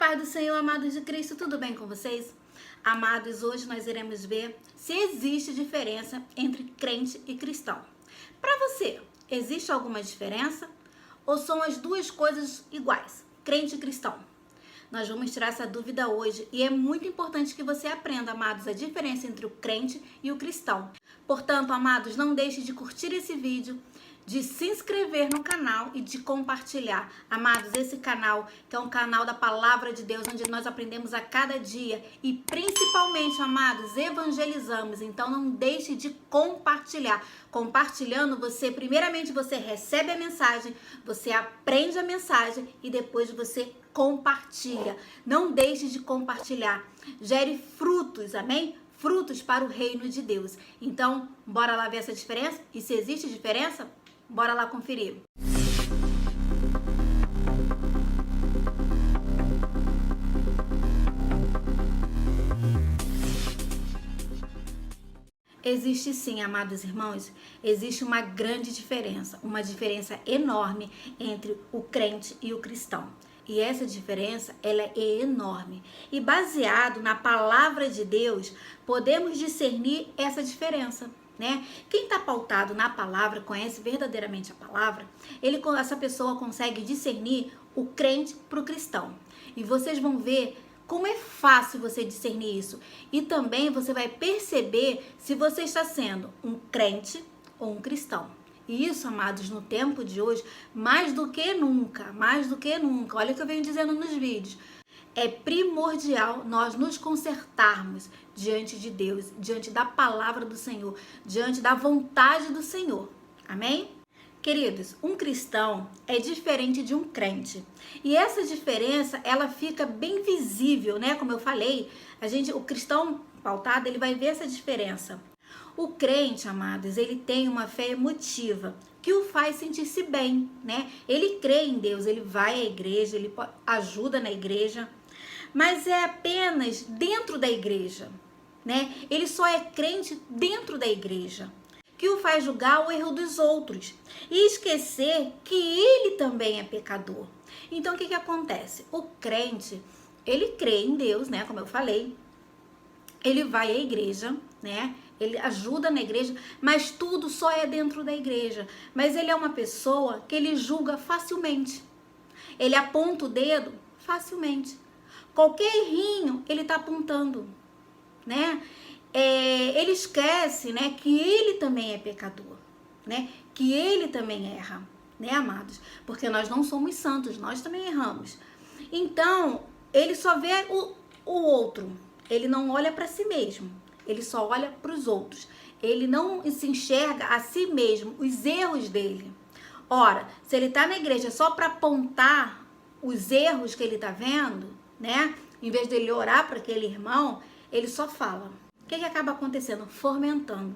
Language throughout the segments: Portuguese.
paz do Senhor, amados de Cristo, tudo bem com vocês? Amados, hoje nós iremos ver se existe diferença entre crente e cristão. Para você, existe alguma diferença? Ou são as duas coisas iguais, crente e cristão? Nós vamos tirar essa dúvida hoje e é muito importante que você aprenda, amados, a diferença entre o crente e o cristão. Portanto, amados, não deixe de curtir esse vídeo, de se inscrever no canal e de compartilhar. Amados, esse canal que é um canal da Palavra de Deus, onde nós aprendemos a cada dia e principalmente, amados, evangelizamos. Então não deixe de compartilhar. Compartilhando, primeiramente você recebe a mensagem, você aprende a mensagem e depois você compartilha. Não deixe de compartilhar. Gere frutos, amém? Frutos para o reino de Deus. Então, bora lá ver essa diferença? E se existe diferença? Bora lá conferir. Existe sim, amados irmãos, existe uma grande diferença, uma diferença enorme entre o crente e o cristão. E essa diferença, ela é enorme. E baseado na palavra de Deus, podemos discernir essa diferença, né? Quem está pautado na palavra, conhece verdadeiramente a palavra, essa pessoa consegue discernir o crente para o cristão. E vocês vão ver como é fácil você discernir isso. E também você vai perceber se você está sendo um crente ou um cristão. E isso, amados, no tempo de hoje, mais do que nunca, olha o que eu venho dizendo nos vídeos, é primordial nós nos consertarmos diante de Deus, diante da palavra do Senhor, diante da vontade do Senhor. Amém? Queridos, um cristão é diferente de um crente. E essa diferença, ela fica bem visível, né? Como eu falei, o cristão pautado, ele vai ver essa diferença. O crente, amados, ele tem uma fé emotiva que o faz sentir-se bem, né? Ele crê em Deus, ele vai à igreja, ele ajuda na igreja, mas é apenas dentro da igreja, né? Ele só é crente dentro da igreja, que o faz julgar o erro dos outros e esquecer que ele também é pecador. Então, o que acontece? O crente, ele crê em Deus, né? Como eu falei, ele vai à igreja, né? Ele ajuda na igreja, mas tudo só é dentro da igreja. Mas ele é uma pessoa que ele julga facilmente. Ele aponta o dedo facilmente. Qualquer errinho ele está apontando, né? Ele esquece, né, que ele também é pecador, né? Que ele também erra, né, amados? Porque nós não somos santos, nós também erramos. Então, ele só vê o outro. Ele não olha para si mesmo. Ele só olha para os outros. Ele não se enxerga a si mesmo, os erros dele. Ora, se ele está na igreja só para apontar os erros que ele está vendo, né? Em vez dele orar para aquele irmão, ele só fala. O que acaba acontecendo? Fomentando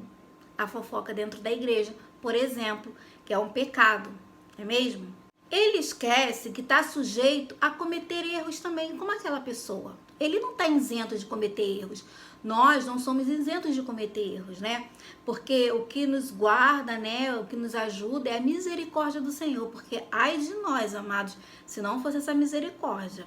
a fofoca dentro da igreja, por exemplo, que é um pecado, não é mesmo? Ele esquece que está sujeito a cometer erros também, como aquela pessoa. Ele não está isento de cometer erros. Nós não somos isentos de cometer erros, né? Porque o que nos guarda, né? O que nos ajuda é a misericórdia do Senhor. Porque ai de nós, amados, se não fosse essa misericórdia,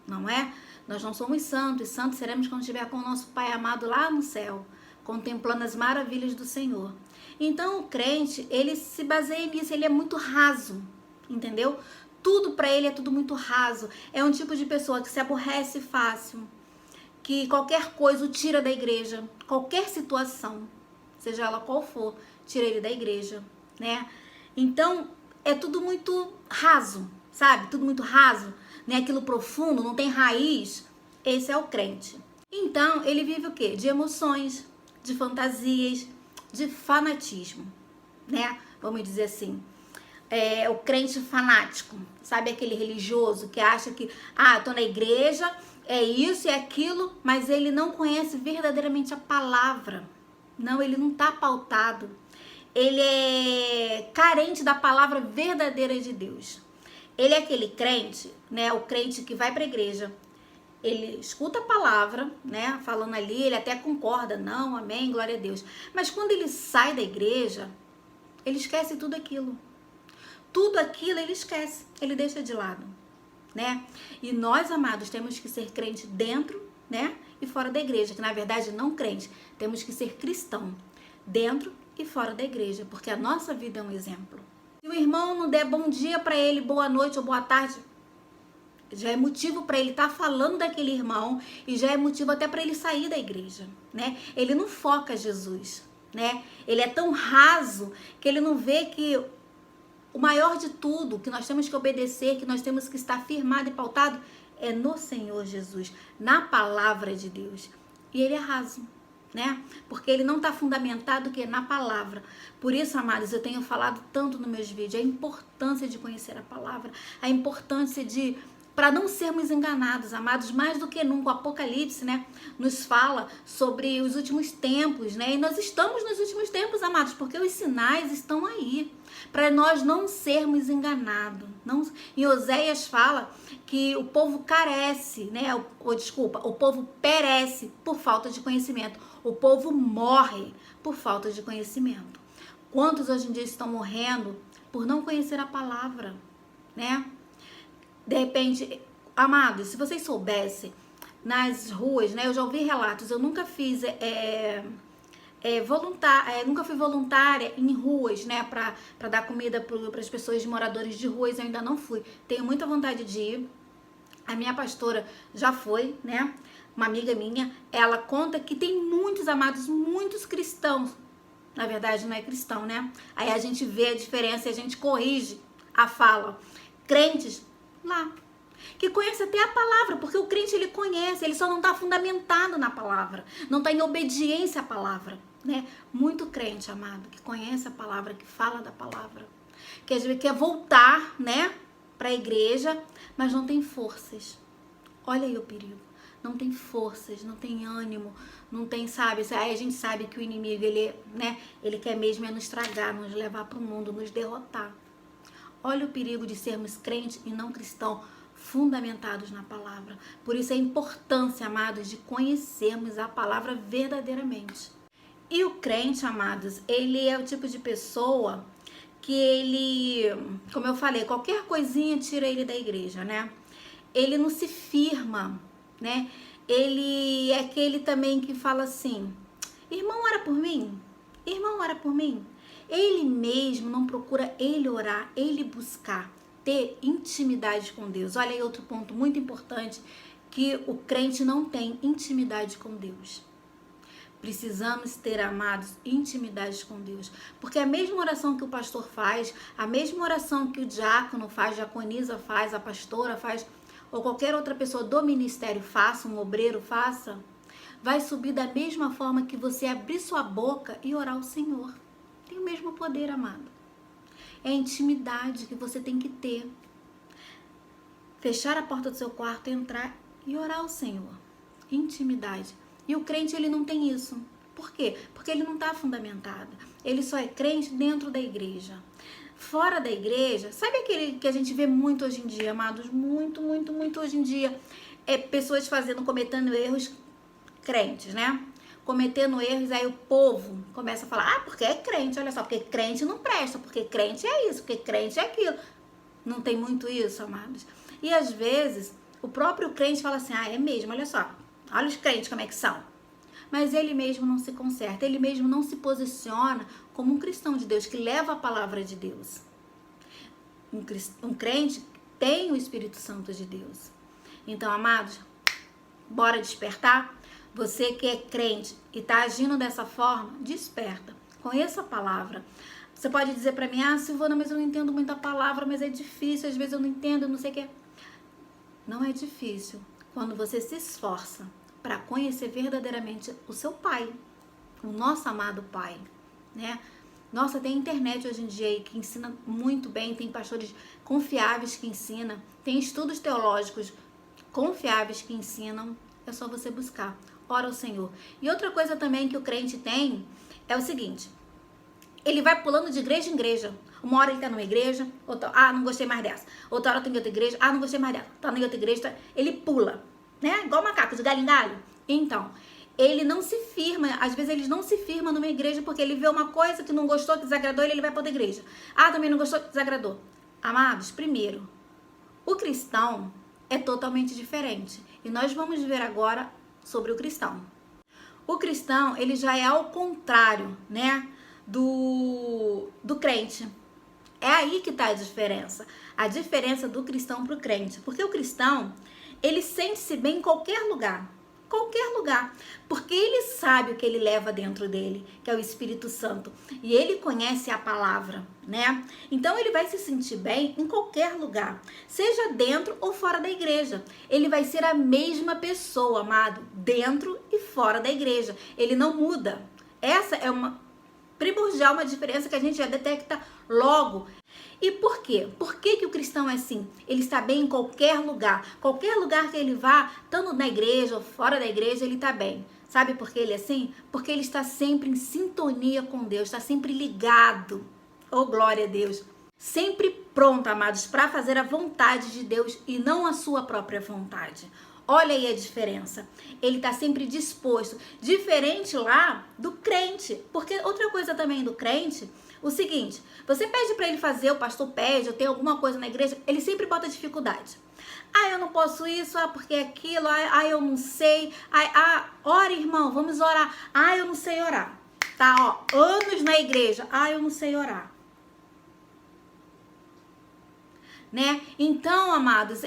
não é? Nós não somos santos. Santos seremos quando estiver com o nosso Pai amado lá no céu, contemplando as maravilhas do Senhor. Então o crente, ele se baseia nisso, ele é muito raso, entendeu? Tudo para ele é tudo muito raso. É um tipo de pessoa que se aborrece fácil, que qualquer coisa o tira da igreja, qualquer situação, seja ela qual for, tira ele da igreja, né? Então, é tudo muito raso, sabe? Tudo muito raso, né? Aquilo profundo, não tem raiz. Esse é o crente. Então, ele vive o quê? De emoções, de fantasias, de fanatismo, né? Vamos dizer assim. O crente fanático, sabe, aquele religioso que acha que, tô na igreja, é isso e aquilo, mas ele não conhece verdadeiramente a palavra. Não, ele não está pautado. Ele é carente da palavra verdadeira de Deus. Ele é aquele crente, né, o crente que vai para a igreja, ele escuta a palavra, né, falando ali, ele até concorda, não, amém, glória a Deus. Mas quando ele sai da igreja, ele esquece tudo aquilo. Tudo aquilo ele esquece, ele deixa de lado. né? E nós, amados, temos que ser crente dentro, né? E fora da igreja, que na verdade não crente, temos que ser cristão, dentro e fora da igreja, porque a nossa vida é um exemplo. Se o irmão não der bom dia para ele, boa noite ou boa tarde, já é motivo para ele estar falando daquele irmão e já é motivo até para ele sair da igreja, né? Ele não foca Jesus, né? Ele é tão raso que ele não vê que o maior de tudo, que nós temos que obedecer, que nós temos que estar firmado e pautado, é no Senhor Jesus, na palavra de Deus. E ele é raso, né? Porque ele não está fundamentado que na palavra. Por isso, amados, eu tenho falado tanto nos meus vídeos, a importância de conhecer a palavra, a importância de, para não sermos enganados, amados, mais do que nunca. O Apocalipse, né, nos fala sobre os últimos tempos, né? E nós estamos nos últimos tempos, amados, porque os sinais estão aí, para nós não sermos enganados. Não, em Oséias fala que o povo carece, né? O povo perece por falta de conhecimento. O povo morre por falta de conhecimento. Quantos hoje em dia estão morrendo por não conhecer a palavra, né? De repente, amados, se vocês soubessem, nas ruas, né? Eu já ouvi relatos, eu nunca fiz nunca fui voluntária em ruas, né? Para dar comida para as pessoas moradores de ruas, eu ainda não fui. Tenho muita vontade de ir. A minha pastora já foi, né? Uma amiga minha, ela conta que tem muitos, amados, muitos cristãos. Na verdade, não é cristão, né? Aí a gente vê a diferença e a gente corrige a fala. Crentes lá, que conhece até a palavra, porque o crente, ele conhece, ele só não está fundamentado na palavra, não está em obediência à palavra, né? Muito crente, amado, que conhece a palavra, que fala da palavra, que às vezes quer voltar, né, para a igreja, mas não tem forças. Olha aí o perigo. Não tem forças, não tem ânimo, não tem, sabe? Aí a gente sabe que o inimigo, ele, né, ele quer mesmo nos estragar, nos levar para o mundo, nos derrotar. Olha o perigo de sermos crentes e não cristãos, fundamentados na palavra. Por isso a importância, amados, de conhecermos a palavra verdadeiramente. E o crente, amados, ele é o tipo de pessoa que ele, como eu falei, qualquer coisinha tira ele da igreja, né? Ele não se firma, né? Ele é aquele também que fala assim: irmão, ora por mim. Irmão, ora por mim. Ele mesmo não procura ele orar, ele buscar ter intimidade com Deus. Olha aí outro ponto muito importante, que o crente não tem intimidade com Deus. Precisamos ter, amados, intimidade com Deus. Porque a mesma oração que o pastor faz, a mesma oração que o diácono faz, a diaconisa faz, a pastora faz, ou qualquer outra pessoa do ministério faça, um obreiro faça, vai subir da mesma forma que você abrir sua boca e orar ao Senhor. Tem o mesmo poder, amado. É a intimidade que você tem que ter. Fechar a porta do seu quarto, entrar e orar ao Senhor. Intimidade. E o crente, ele não tem isso. Por quê? Porque ele não está fundamentado. Ele só é crente dentro da igreja. Fora da igreja, sabe aquele que a gente vê muito hoje em dia, amados? Muito, muito, muito hoje em dia. É pessoas cometendo erros, crentes, né? Cometendo erros, aí o povo começa a falar: ah, porque é crente, olha só, porque crente não presta, porque crente é isso, porque crente é aquilo. Não tem muito isso, amados? E às vezes, o próprio crente fala assim: ah, é mesmo, olha só, olha os crentes como é que são. Mas ele mesmo não se conserta, ele mesmo não se posiciona como um cristão de Deus, que leva a palavra de Deus. Um crente tem o Espírito Santo de Deus. Então, amados, bora despertar? Você que é crente e está agindo dessa forma, desperta. Conheça a palavra. Você pode dizer para mim: ah, Silvana, mas eu não entendo muito a palavra, mas é difícil, às vezes eu não entendo, não sei o que. Não é difícil quando você se esforça para conhecer verdadeiramente o seu Pai, o nosso amado Pai, né? Nossa, tem internet hoje em dia aí que ensina muito bem, tem pastores confiáveis que ensinam, tem estudos teológicos confiáveis que ensinam, é só você buscar. Ora ao Senhor. E outra coisa também que o crente tem é o seguinte: ele vai pulando de igreja em igreja. Uma hora ele tá numa igreja, outra, ah, não gostei mais dessa. Outra hora tem outra igreja, ah, não gostei mais dessa. Tá na outra igreja, ele pula, né? Igual macaco, de galho em galho. Então, ele não se firma, às vezes ele não se firma numa igreja porque ele vê uma coisa que não gostou, que desagradou, ele vai pra outra igreja. Ah, também não gostou, desagradou. Amados, primeiro, o cristão, é totalmente diferente. E nós vamos ver agora sobre o cristão. O cristão, ele já é ao contrário, né, do crente. É aí que está a diferença do cristão para o crente. Porque o cristão, ele sente-se bem em qualquer lugar, porque ele sabe o que ele leva dentro dele, que é o Espírito Santo, e ele conhece a palavra, né? Então ele vai se sentir bem em qualquer lugar, seja dentro ou fora da igreja. Ele vai ser a mesma pessoa, amado, dentro e fora da igreja. Ele não muda. Essa é uma primordial, uma diferença que a gente já detecta logo. E por quê? Por que o cristão é assim? Ele está bem em qualquer lugar que ele vá, tanto na igreja ou fora da igreja, ele está bem. Sabe por que ele é assim? Porque ele está sempre em sintonia com Deus, está sempre ligado. Oh, glória a Deus! Sempre pronto, amados, para fazer a vontade de Deus e não a sua própria vontade. Olha aí a diferença. Ele está sempre disposto. Diferente lá do crente. Porque outra coisa também do crente, o seguinte, você pede para ele fazer, o pastor pede, ou tem alguma coisa na igreja, ele sempre bota dificuldade. Ah, eu não posso isso, porque aquilo, eu não sei. Ora, irmão, vamos orar. Eu não sei orar. Tá, anos na igreja. Eu não sei orar. Né? Então, amados,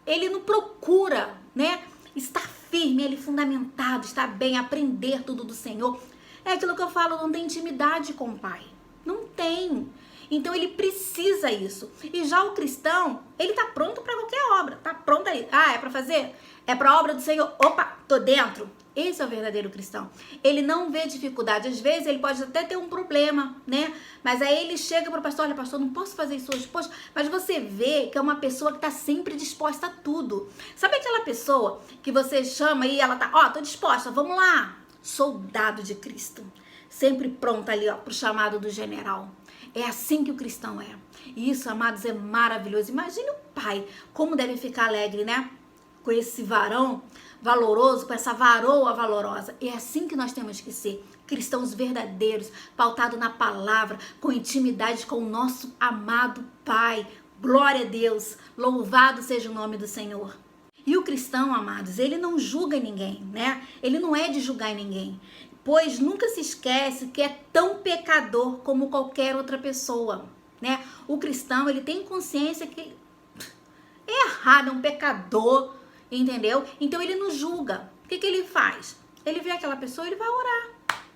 ele não procura, né, estar firme, ele fundamentado, estar bem, aprender tudo do Senhor. É aquilo que eu falo, não tem intimidade com o Pai. Não tem. Então ele precisa isso. E já o cristão, ele tá pronto para qualquer obra. Tá pronto aí. É para fazer? É para obra do Senhor. Opa, tô dentro. Esse é o verdadeiro cristão. Ele não vê dificuldade. Às vezes ele pode até ter um problema, né? Mas aí ele chega pro pastor, olha, pastor, não posso fazer isso hoje. Poxa, mas você vê que é uma pessoa que tá sempre disposta a tudo. Sabe aquela pessoa que você chama e ela tá, tô disposta, vamos lá. Soldado de Cristo. Sempre pronta ali, pro chamado do general. É assim que o cristão é. E isso, amados, é maravilhoso. Imagine o pai, como deve ficar alegre, né? Com esse varão valoroso, com essa varoa valorosa. É assim que nós temos que ser. Cristãos verdadeiros, pautados na palavra, com intimidade com o nosso amado Pai. Glória a Deus. Louvado seja o nome do Senhor. E o cristão, amados, ele não julga ninguém, né? Ele não é de julgar ninguém. Pois nunca se esquece que é tão pecador como qualquer outra pessoa, né? O cristão, ele tem consciência que é errado, é um pecador, entendeu? Então ele não julga. O que ele faz? Ele vê aquela pessoa, ele vai orar.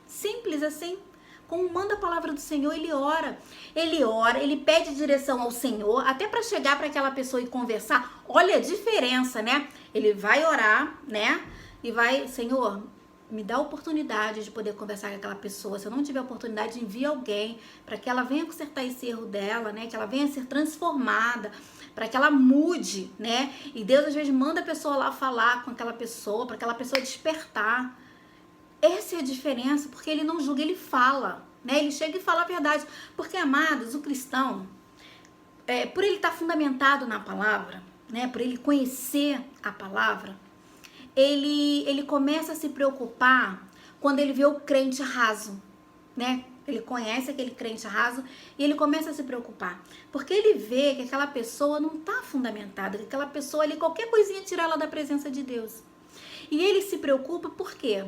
Simples assim. Como manda a palavra do Senhor, ele ora, ele pede direção ao Senhor, até para chegar para aquela pessoa e conversar. Olha a diferença, né? Ele vai orar, né? E vai, Senhor, me dá a oportunidade de poder conversar com aquela pessoa. Se eu não tiver oportunidade, envia alguém para que ela venha consertar esse erro dela, né? Que ela venha ser transformada, para que ela mude, né? E Deus às vezes manda a pessoa lá falar com aquela pessoa, para aquela pessoa despertar. Essa é a diferença, porque ele não julga, ele fala, né? Ele chega e fala a verdade. Porque, amados, o cristão, por ele estar fundamentado na palavra, né? Por ele conhecer a palavra, ele começa a se preocupar quando ele vê o crente raso, né? Ele conhece aquele crente raso e ele começa a se preocupar. Porque ele vê que aquela pessoa não está fundamentada, que aquela pessoa ali, qualquer coisinha tira ela da presença de Deus. E ele se preocupa por quê?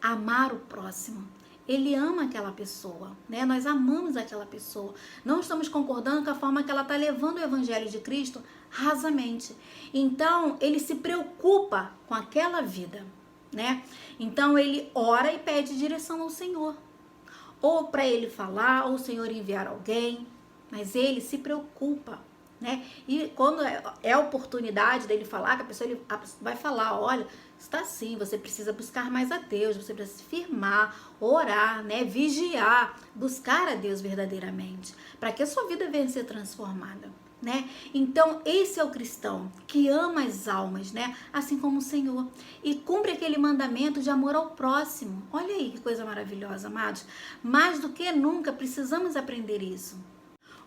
Amar o próximo. Ele ama aquela pessoa, né? Nós amamos aquela pessoa. Não estamos concordando com a forma que ela está levando o evangelho de Cristo rasamente. Então, ele se preocupa com aquela vida, né? Então, ele ora e pede direção ao Senhor. Ou para ele falar, ou o Senhor enviar alguém. Mas ele se preocupa, né? E quando é a oportunidade dele falar, que a pessoa ele vai falar, olha, está assim, você precisa buscar mais a Deus, você precisa se firmar, orar, né? Vigiar, buscar a Deus verdadeiramente, para que a sua vida venha a ser transformada, né? Então, esse é o cristão que ama as almas, né? Assim como o Senhor, e cumpre aquele mandamento de amor ao próximo. Olha aí que coisa maravilhosa, amados. Mais do que nunca precisamos aprender isso.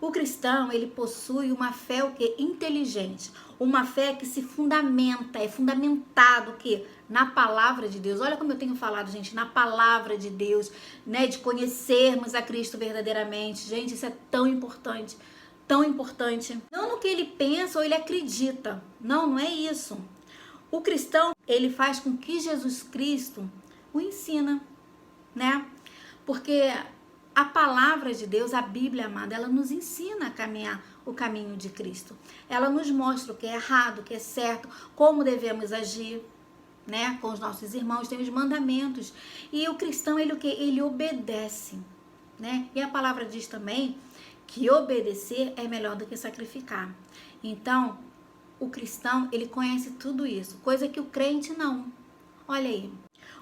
O cristão, ele possui uma fé inteligente, uma fé que se fundamenta, é fundamentado o quê? Na palavra de Deus. Olha como eu tenho falado, gente, na palavra de Deus, né? De conhecermos a Cristo verdadeiramente. Gente, isso é tão importante. tão importante. Não no que ele pensa ou ele acredita. Não, não é isso. O cristão, ele faz com que Jesus Cristo o ensina, né? Porque a palavra de Deus, a Bíblia, amada, ela nos ensina a caminhar o caminho de Cristo. Ela nos mostra o que é errado, o que é certo, como devemos agir, né? Com os nossos irmãos, tem os mandamentos. E o cristão, ele o que? Ele obedece, né? E a palavra diz também que obedecer é melhor do que sacrificar. Então, o cristão, ele conhece tudo isso, coisa que o crente não. Olha aí.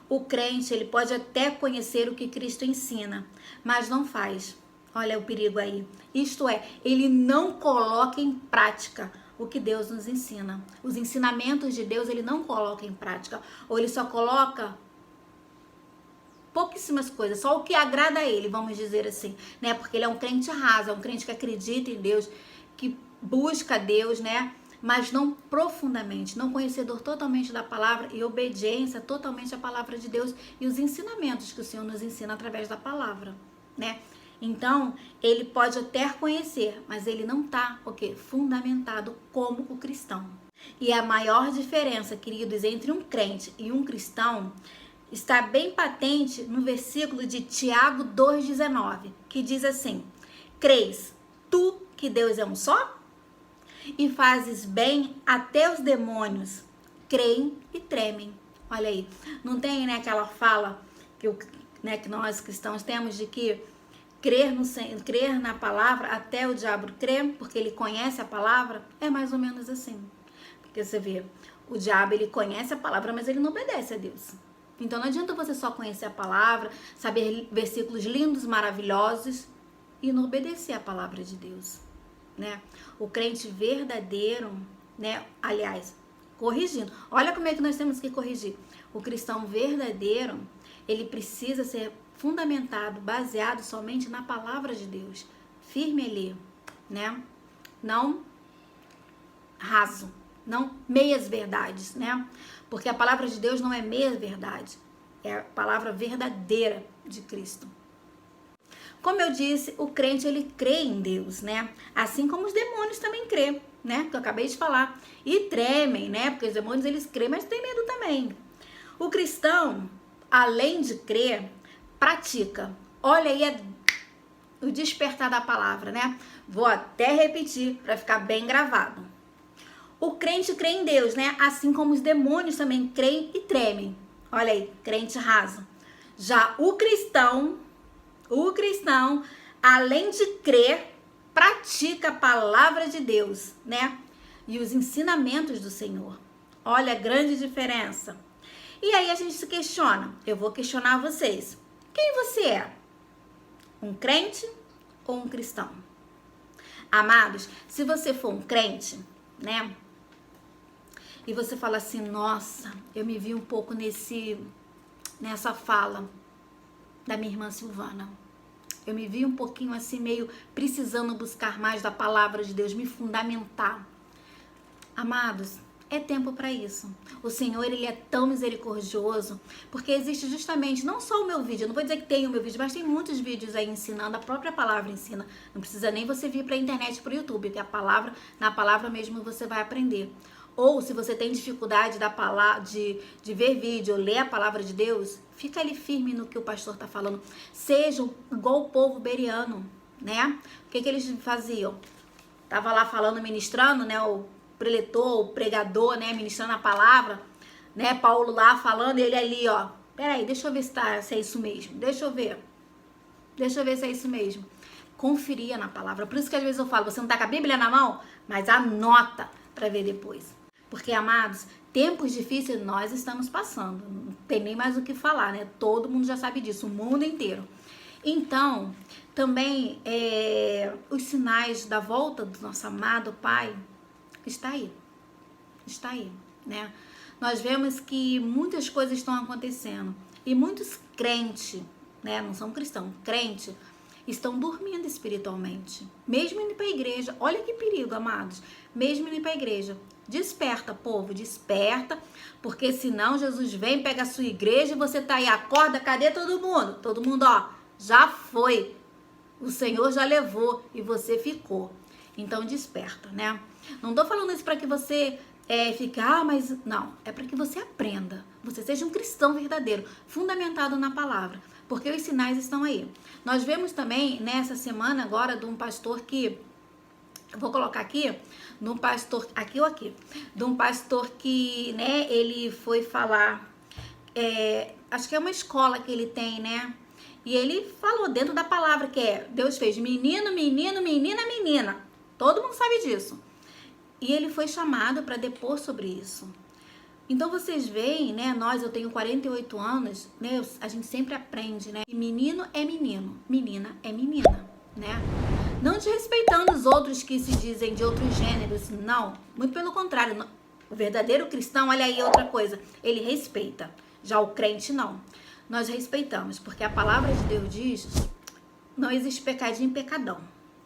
O crente, ele pode até conhecer o que Cristo ensina, mas não faz. Olha o perigo aí. Isto é, ele não coloca em prática o que Deus nos ensina. Os ensinamentos de Deus, ele não coloca em prática. Ou ele só coloca pouquíssimas coisas, só o que agrada a ele, vamos dizer assim, né? Porque ele é um crente raso, é um crente que acredita em Deus, que busca Deus, né? Mas não profundamente, não conhecedor totalmente da palavra e obediência totalmente à palavra de Deus e os ensinamentos que o Senhor nos ensina através da palavra, né? Então, ele pode até conhecer, mas ele não está, fundamentado como o cristão. E a maior diferença, queridos, entre um crente e um cristão está bem patente no versículo de Tiago 2,19, que diz assim: crês tu que Deus é um só? E fazes bem até os demônios creem e tremem. Olha aí, não tem, né, aquela fala que nós cristãos temos de que crer na palavra até o diabo crer, porque ele conhece a palavra? É mais ou menos assim. Porque você vê, o diabo, ele conhece a palavra, mas ele não obedece a Deus. Então não adianta você só conhecer a palavra, saber versículos lindos, maravilhosos e não obedecer a palavra de Deus, né? O crente verdadeiro, né? Aliás, corrigindo. Olha como é que nós temos que corrigir. O cristão verdadeiro, ele precisa ser fundamentado, baseado somente na palavra de Deus, firme ali, né? Não raso, não meias verdades, né? Porque a palavra de Deus não é meia verdade, é a palavra verdadeira de Cristo. Como eu disse, o crente, ele crê em Deus, né? Assim como os demônios também crêem, né? Que eu acabei de falar. E tremem, né? Porque os demônios, eles creem, mas têm medo também. O cristão, além de crer, pratica. Olha aí o despertar da palavra, né? Vou até repetir para ficar bem gravado. O crente crê em Deus, né? Assim como os demônios também creem e tremem. Olha aí, crente raso. Já o cristão, além de crer, pratica a palavra de Deus, né? E os ensinamentos do Senhor. Olha a grande diferença. E aí a gente se questiona. Eu vou questionar vocês. Quem você é? Um crente ou um cristão? Amados, se você for um crente, né? E você fala assim, nossa, eu me vi um pouco nessa fala da minha irmã Silvana. Eu me vi um pouquinho assim, meio precisando buscar mais da palavra de Deus, me fundamentar. Amados, é tempo para isso. O Senhor, ele é tão misericordioso, porque existe justamente, não só o meu vídeo, eu não vou dizer que tem o meu vídeo, mas tem muitos vídeos aí ensinando, a própria palavra ensina. Não precisa nem você vir para a internet, para o YouTube, porque na palavra mesmo você vai aprender. Ou se você tem dificuldade de ver vídeo, ler a palavra de Deus, fica ali firme no que o pastor está falando. Sejam igual o povo bereano, né? O que eles faziam? Tava lá falando, ministrando, né? O preletor, o pregador, né? Ministrando a palavra, né? Paulo lá falando, e ele ali, ó. Peraí, deixa eu ver se é isso mesmo. Deixa eu ver se é isso mesmo. Conferia na palavra. Por isso que às vezes eu falo, você não tá com a Bíblia na mão? Mas anota para ver depois. Porque, amados, tempos difíceis nós estamos passando. Não tem nem mais o que falar, né? Todo mundo já sabe disso, o mundo inteiro. Então, também os sinais da volta do nosso amado Pai está aí, né? Nós vemos que muitas coisas estão acontecendo e muitos crentes, né? Não são cristãos, crentes, estão dormindo espiritualmente, mesmo indo para a igreja. Olha que perigo, amados, mesmo indo para a igreja. Desperta, povo, desperta, porque senão Jesus vem, pega a sua igreja e você tá aí, acorda, cadê todo mundo? Todo mundo, ó, já foi, o Senhor já levou e você ficou. Então desperta, né? Não tô falando isso para que você fique, mas não, é para que você aprenda, você seja um cristão verdadeiro, fundamentado na palavra, porque os sinais estão aí. Nós vemos também nessa semana agora de um pastor que, eu vou colocar aqui, de um pastor, aqui ou aqui, de um pastor que, né, ele foi falar, acho que é uma escola que ele tem, né? E ele falou dentro da palavra que Deus fez menino, menino, menina, menina. Todo mundo sabe disso. E ele foi chamado para depor sobre isso. Então vocês veem, né? Eu tenho 48 anos, né? A gente sempre aprende, né? E menino é menino, menina é menina, né? Não desrespeitando os outros que se dizem de outros gêneros, não. Muito pelo contrário. O verdadeiro cristão, olha aí outra coisa, ele respeita. Já o crente, não. Nós respeitamos, porque a palavra de Deus diz, não existe pecadinho e pecadão,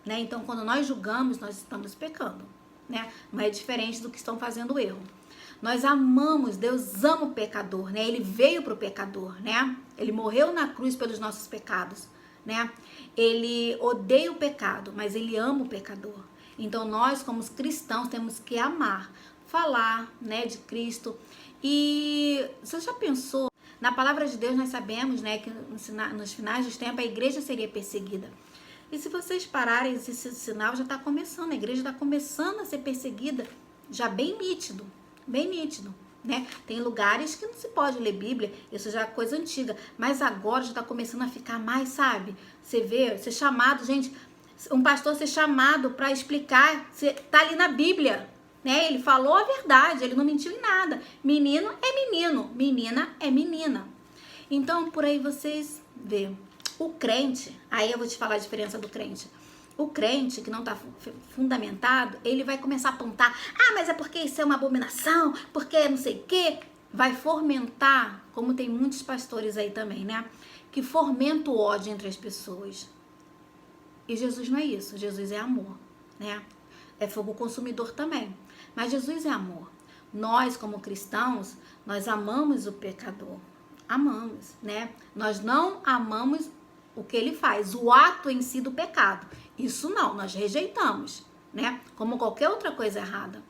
né? Então, quando nós julgamos, nós estamos pecando, né? Não é diferente do que estão fazendo erro. Nós amamos, Deus ama o pecador, né? Ele veio para o pecador, né? Ele morreu na cruz pelos nossos pecados, né? Ele odeia o pecado, mas ele ama o pecador. Então, nós, como cristãos, temos que amar, falar, né, de Cristo. E você já pensou? Na palavra de Deus nós sabemos, né, que nos finais dos tempos a igreja seria perseguida. E se vocês pararem, esse sinal já está começando, a igreja está começando a ser perseguida, já bem nítido, né? Tem lugares que não se pode ler Bíblia, isso já é coisa antiga, mas agora já está começando a ficar mais, sabe? Você vê, ser chamado, gente, um pastor ser chamado para explicar, está ali na Bíblia, né? Ele falou a verdade, ele não mentiu em nada. Menino é menino, menina é menina. Então, por aí vocês vê. O crente, aí eu vou te falar a diferença do crente. O crente que não está fundamentado, ele vai começar a apontar, mas é porque isso é uma abominação, porque não sei o quê. Vai fomentar, como tem muitos pastores aí também, né? Que fomenta o ódio entre as pessoas. E Jesus não é isso, Jesus é amor, né? É fogo consumidor também. Mas Jesus é amor. Nós, como cristãos, nós amamos o pecador. Amamos, né? Nós não amamos o que ele faz, o ato em si do pecado. Isso não, nós rejeitamos, né? Como qualquer outra coisa errada.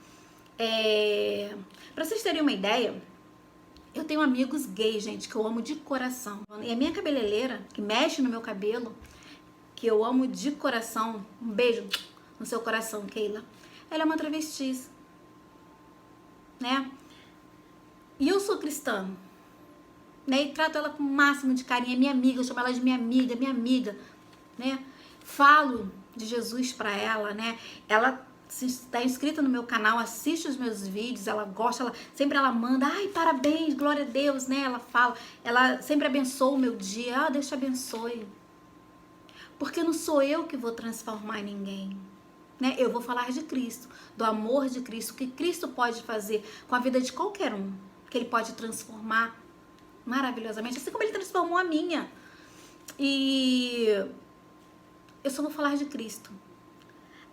Pra vocês terem uma ideia, eu tenho amigos gays, gente, que eu amo de coração. E a minha cabeleireira, que mexe no meu cabelo, que eu amo de coração, um beijo no seu coração, Keila. Ela é uma travesti, né? E eu sou cristã, né? E trato ela com o máximo de carinho, é minha amiga, eu chamo ela de minha amiga, né? Falo de Jesus pra ela, né? Ela está inscrita no meu canal, assiste os meus vídeos, ela gosta, sempre ela manda, parabéns, glória a Deus, né? Ela fala, ela sempre abençoa o meu dia, Deus te abençoe. Porque não sou eu que vou transformar ninguém, né? Eu vou falar de Cristo, do amor de Cristo, o que Cristo pode fazer com a vida de qualquer um, que ele pode transformar maravilhosamente, assim como ele transformou a minha. E eu só vou falar de Cristo.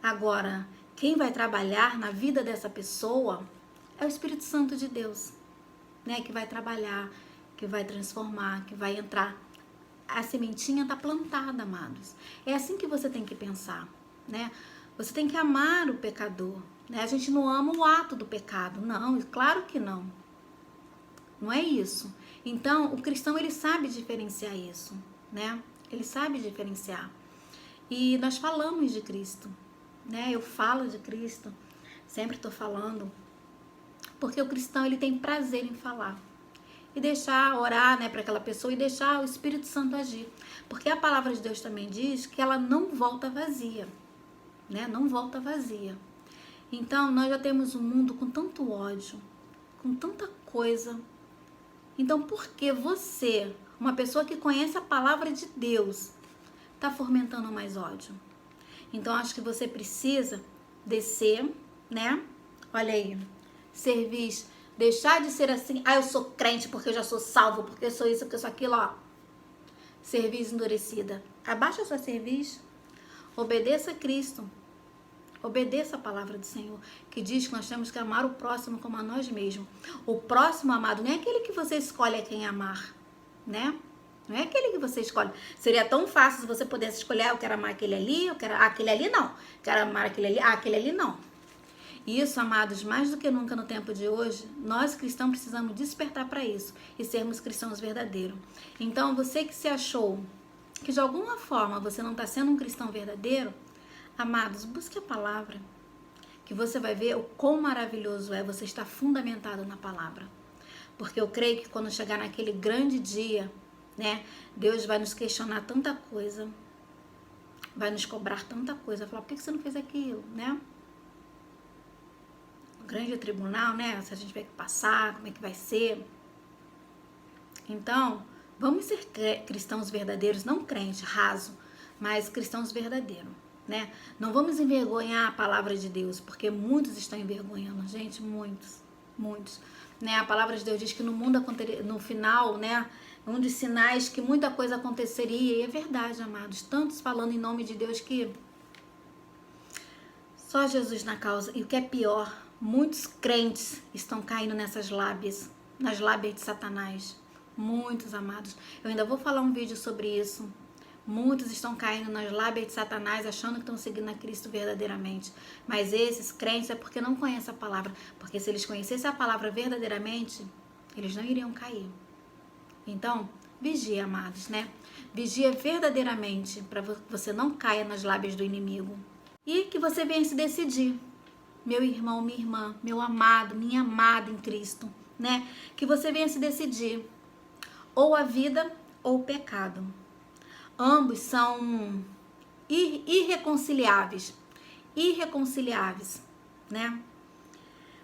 Agora, quem vai trabalhar na vida dessa pessoa é o Espírito Santo de Deus, né? Que vai trabalhar, que vai transformar, que vai entrar. A sementinha está plantada, amados. É assim que você tem que pensar, né? Você tem que amar o pecador, né? A gente não ama o ato do pecado, não, claro que não. Não é isso. Então, o cristão, ele sabe diferenciar isso, né? Ele sabe diferenciar. E nós falamos de Cristo, né? Eu falo de Cristo, sempre estou falando, porque o cristão, ele tem prazer em falar. E deixar, orar, né, para aquela pessoa e deixar o Espírito Santo agir. Porque a palavra de Deus também diz que ela não volta vazia, né? Não volta vazia. Então, nós já temos um mundo com tanto ódio, com tanta coisa. Então, por que você, uma pessoa que conhece a palavra de Deus, está fomentando mais ódio? Então, acho que você precisa descer, né? Olha aí, serviço. Deixar de ser assim, eu sou crente porque eu já sou salvo, porque eu sou isso, porque eu sou aquilo, ó. Cerviz endurecida. Abaixa a sua cerviz. Obedeça a Cristo. Obedeça a palavra do Senhor, que diz que nós temos que amar o próximo como a nós mesmos. O próximo amado não é aquele que você escolhe a quem amar, né? Não é aquele que você escolhe. Seria tão fácil se você pudesse escolher, eu quero amar aquele ali, eu quero aquele ali não. Quero amar aquele ali, aquele ali não. Isso, amados, mais do que nunca no tempo de hoje, nós cristãos precisamos despertar para isso e sermos cristãos verdadeiros. Então, você que se achou que de alguma forma você não está sendo um cristão verdadeiro, amados, busque a palavra, que você vai ver o quão maravilhoso é você estar fundamentado na palavra. Porque eu creio que quando chegar naquele grande dia, né, Deus vai nos questionar tanta coisa, vai nos cobrar tanta coisa, falar, por que você não fez aquilo, né? O grande tribunal, né, se a gente vai passar, como é que vai ser. Então, vamos ser cristãos verdadeiros, não crente, raso, mas cristãos verdadeiros, né? Não vamos envergonhar a palavra de Deus, porque muitos estão envergonhando, gente, muitos, né? A palavra de Deus diz que no mundo, no final, né, um dos sinais que muita coisa aconteceria, e é verdade, amados, tantos falando em nome de Deus que só Jesus na causa, e o que é pior, muitos crentes estão caindo nessas lábias, nas lábias de Satanás. Muitos, amados. Eu ainda vou falar um vídeo sobre isso. Muitos estão caindo nas lábias de Satanás, achando que estão seguindo a Cristo verdadeiramente. Mas esses crentes é porque não conhecem a palavra. Porque se eles conhecessem a palavra verdadeiramente, eles não iriam cair. Então, vigia, amados, né? Vigia verdadeiramente, para que você não caia nas lábias do inimigo. E que você venha se decidir. Meu irmão, minha irmã, meu amado, minha amada em Cristo, né? Que você venha se decidir. Ou a vida ou o pecado. Ambos são irreconciliáveis, né?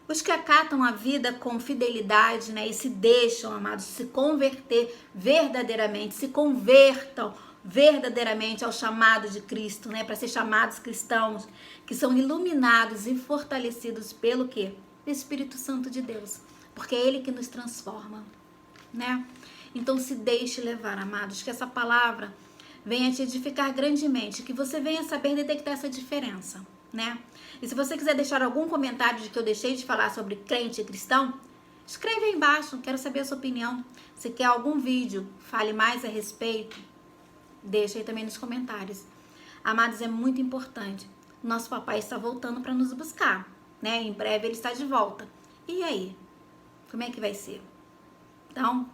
Os que acatam a vida com fidelidade, né, e se deixam, amados, se converter verdadeiramente, se convertam verdadeiramente ao chamado de Cristo, né, para ser chamados cristãos, que são iluminados e fortalecidos pelo quê? Espírito Santo de Deus, porque é Ele que nos transforma, né? Então se deixe levar, amados, que essa palavra venha te edificar grandemente, que você venha saber detectar essa diferença, né? E se você quiser deixar algum comentário de que eu deixei de falar sobre crente e cristão, escreve aí embaixo, quero saber a sua opinião. Se quer algum vídeo, fale mais a respeito, deixa aí também nos comentários. Amados, é muito importante. Nosso papai está voltando para nos buscar, né? Em breve ele está de volta. E aí? Como é que vai ser? Então,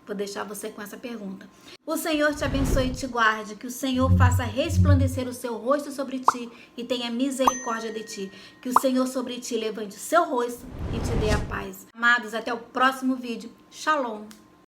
vou deixar você com essa pergunta. O Senhor te abençoe e te guarde, que o Senhor faça resplandecer o seu rosto sobre ti e tenha misericórdia de ti. Que o Senhor sobre ti levante o seu rosto e te dê a paz. Amados, até o próximo vídeo. Shalom.